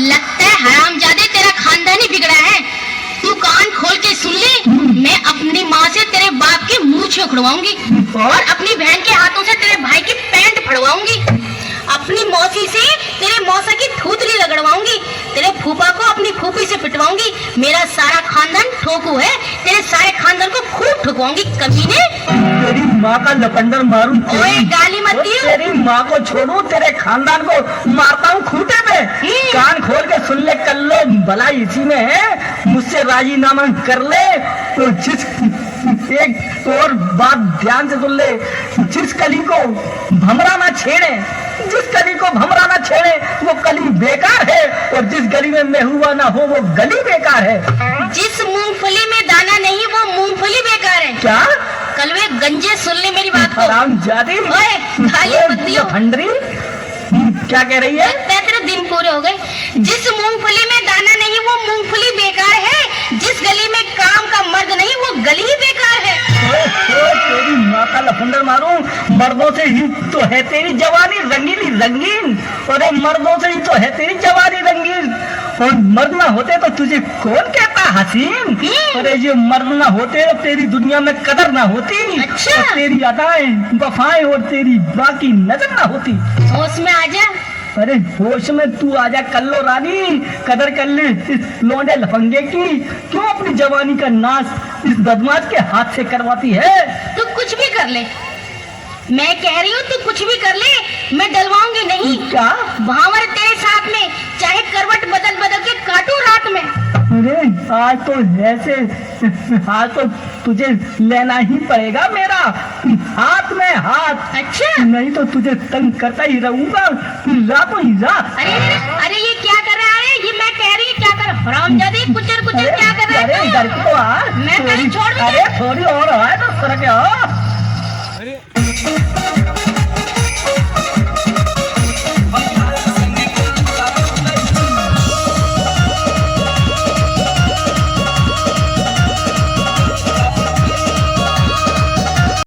लगता है हरामजादे तेरा खानदान ही बिगड़ा है। तू कान खोल के सुन ले, मैं अपनी माँ से तेरे बाप के मुंह उखड़वाऊंगी और अपनी बहन के हाथों से तेरे भाई की पैंट फड़वाऊंगी, अपनी मौसी से तेरे मौसा की थूथली रगड़वाऊंगी, तेरे फूफा को अपनी फूफी से पिटवाऊंगी। मेरा सारा खानदान ठोकू है, तेरे सारे खानदान को खूब ठुकवाऊंगी कमीने। तेरी माँ का लपंडर मारूं। ओए गाली मत दियो। तेरी माँ को छोड़ू, तेरे खानदान को मारता हूँ खूंटे पे। कान खोल के सुन ले, कर लो भलाई इसी में है। मुझसे राजीनामा कर ले तो जिस एक और बात ध्यान से सुन ले, जिस कली को भमरा ना छेड़े, जिस कली को भमरा ना छेड़े वो कली बेकार है, और जिस गली में महुआ ना हो वो गली बेकार है। जिस मूंगफली में दाना नहीं वो मूंगफली बेकार है। क्या कलवे गंजे, सुन ले मेरी बात को। हरामजादी। ओए गाली मत दियो। भंडरी क्या कह रही है? तेरे दिन पूरे हो गए। जिस मूंगफली में दाना नहीं वो मूंगफली बेकार है, जिस गली में काम का मर्द नहीं वो गली ही बेकार है। तेरी माँ का लफंडर मारूं, मर्दों से ही तो है तेरी जवानी रंगीली रंगीन, और मर्दों से ही तो है तेरी जवानी रंगीन, और मर्द ना होते तो तुझे कौन कहता हसीन, अरे ये मर्द ना होते तो तेरी दुनिया में कदर ना होती। अच्छा। और तेरी अदाएं वफाएं और तेरी बाकी नजर ना होती। होश में आजा। अरे होश में तू आजा कल्लो रानी, कदर कर ले इस लौंडे लफंगे की। क्यों अपनी जवानी का नाश इस बदमाश के हाथ से करवाती है? तू कुछ भी कर ले, मैं कह रही हूँ तू कुछ भी कर ले, मैं डलवाऊंगी नहीं। क्या? भावर तेरे साथ में, चाहे करवट बदल बदल के काटू रात में। अरे आज तो ऐसे, आज तो तुझे लेना ही पड़ेगा मेरा हाथ में हाथ। अच्छा। नहीं तो तुझे तंग करता ही रहूंगा रातों ही रात। अरे अरे ये क्या कर रहा है? ये मैं कह रही क्या कर, हरामजादी कुचर कुचर क्या कर रहा है? अरे इधर को आ। मैं कहीं छोड़ दूं? अरे थोड़ी और है तो सर के